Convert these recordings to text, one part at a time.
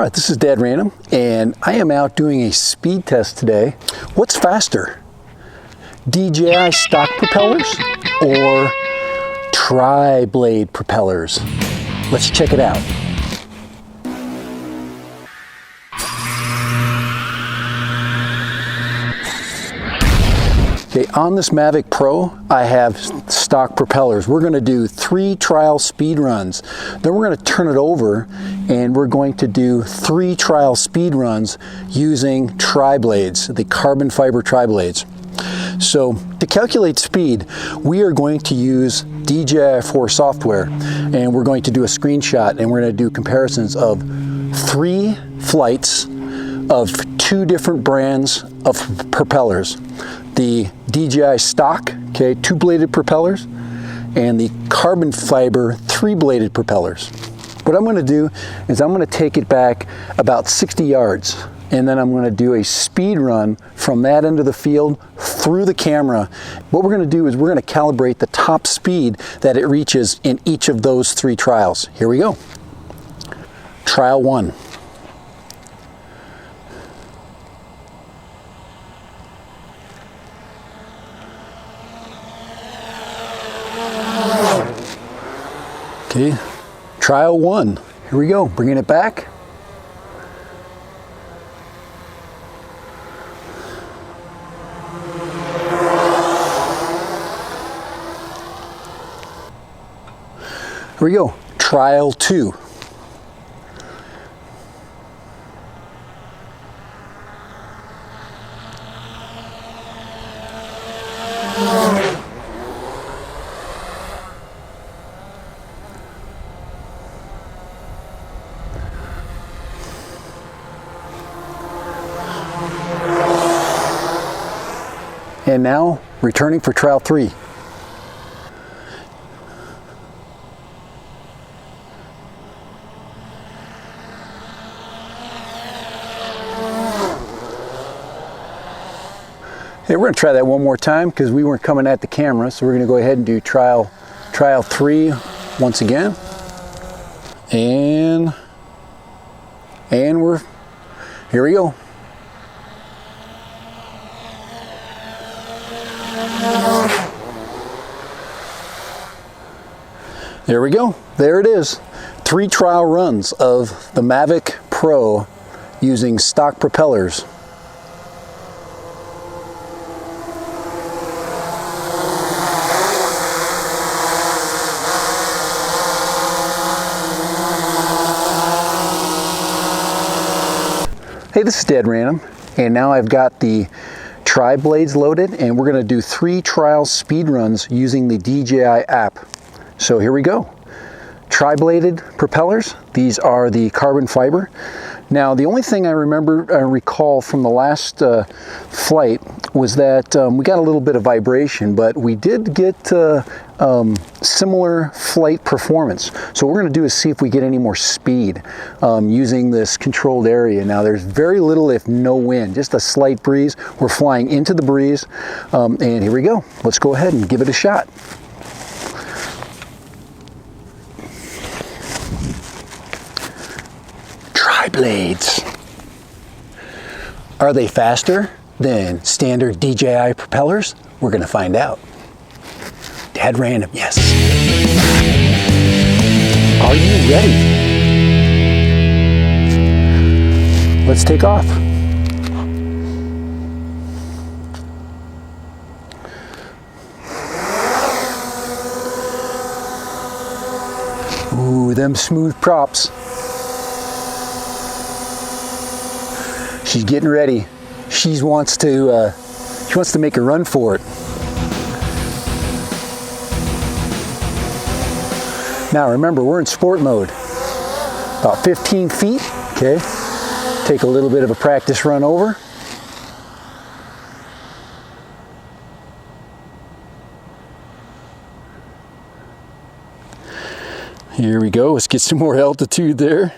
Alright, this is Dad Random, and I am out doing a speed test today. What's faster? DJI stock propellers or tri-blade propellers? Let's check it out. Okay, on this Mavic Pro, I have stock propellers. We're going to do 3 trial speed runs. Then we're going to turn it over and we're going to do 3 trial speed runs using tri-blades, the carbon fiber tri-blades. So to calculate speed, we are going to use DJI 4 software, and we're going to do a screenshot and we're going to do comparisons of 3 flights of 2 different brands of propellers. The DJI stock, okay, 2-bladed propellers, and the carbon fiber 3-bladed propellers. What I'm going to do is I'm going to take it back about 60 yards, and then I'm going to do a speed run from that end of the field through the camera. What we're going to do is we're going to calibrate the top speed that it reaches in each of those 3 trials. Here we go. Trial 1. Okay, trial 1. Here we go, bringing it back. Here we go, trial 2. And now, returning for trial 3. Hey, we're going to try that one more time because we weren't coming at the camera, so we're going to go ahead and do trial 3 once again. And here we go. There we go. There it is. 3 trial runs of the Mavic Pro using stock propellers. Hey, this is Dad Random, and now I've got the tri-blades loaded, and we're going to do 3 trial speed runs using the DJI app. So here we go. Tri-bladed propellers. These are the carbon fiber. Now, the only thing I recall from the last flight was that we got a little bit of vibration, but we did get similar flight performance. So what we're going to do is see if we get any more speed using this controlled area. Now, there's very little, if no wind, just a slight breeze. We're flying into the breeze, and here we go. Let's go ahead and give it a shot. Tri-blades. Are they faster than standard DJI propellers? We're going to find out. Dad Random, yes. Are you ready? Let's take off. Ooh, them smooth props. She's getting ready. She wants to make a run for it. Now remember, we're in sport mode. About 15 feet, okay? Take a little bit of a practice run over. Here we go, let's get some more altitude there.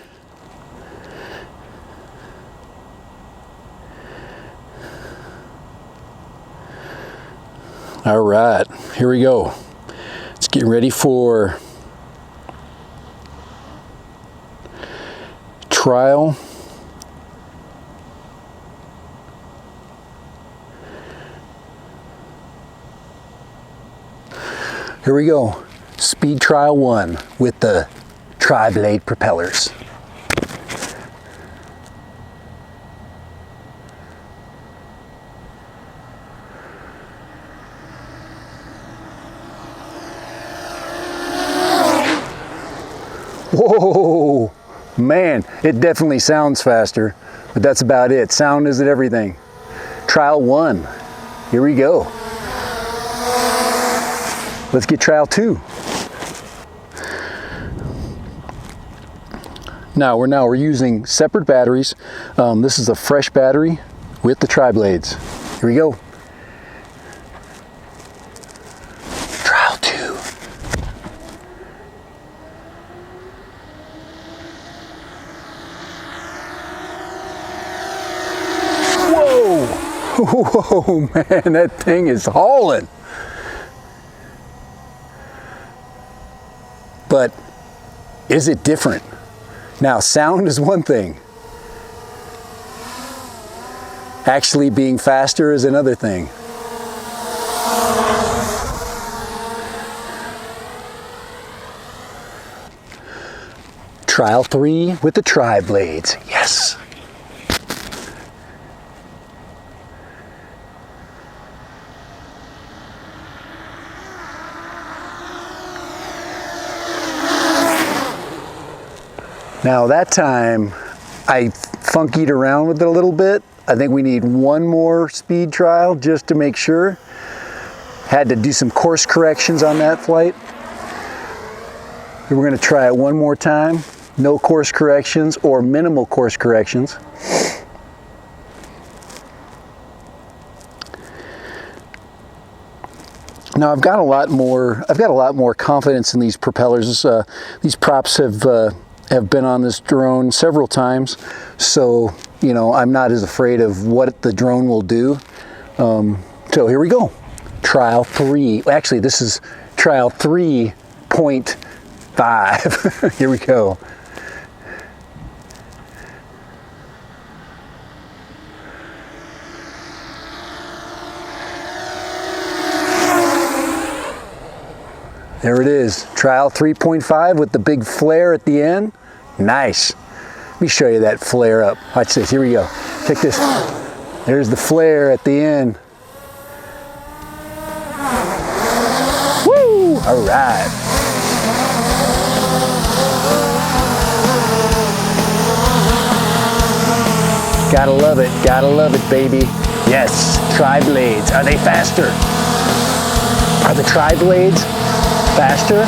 All right, here we go. Let's get ready for trial Here we go. Speed trial 1 with the tri-blade propellers. Whoa, man, it definitely sounds faster, but that's about it. Sound isn't everything. Trial 1, here we go. Let's get trial 2. Now we're using separate batteries. This is a fresh battery with the tri-blades. Here we go. Trial 2. Whoa! Whoa, man, that thing is hauling. But is it different? Now, sound is one thing. Actually being faster is another thing. Trial 3 with the tri-blades. Yes. Now that time, I funkied around with it a little bit. I think we need one more speed trial just to make sure. Had to do some course corrections on that flight. We're gonna try it one more time. No course corrections or minimal course corrections. Now I've got a lot more confidence in these propellers. These props have been on this drone several times, so you know I'm not as afraid of what the drone will do. So here we go. Trial 3. Actually, this is trial 3.5. Here we go. There it is, trial 3.5 with the big flare at the end. Nice. Let me show you that flare up. Watch this, here we go. Check this. There's the flare at the end. Woo! All right. Gotta love it, baby. Yes, tri-blades. Are they faster? Are the tri-blades faster?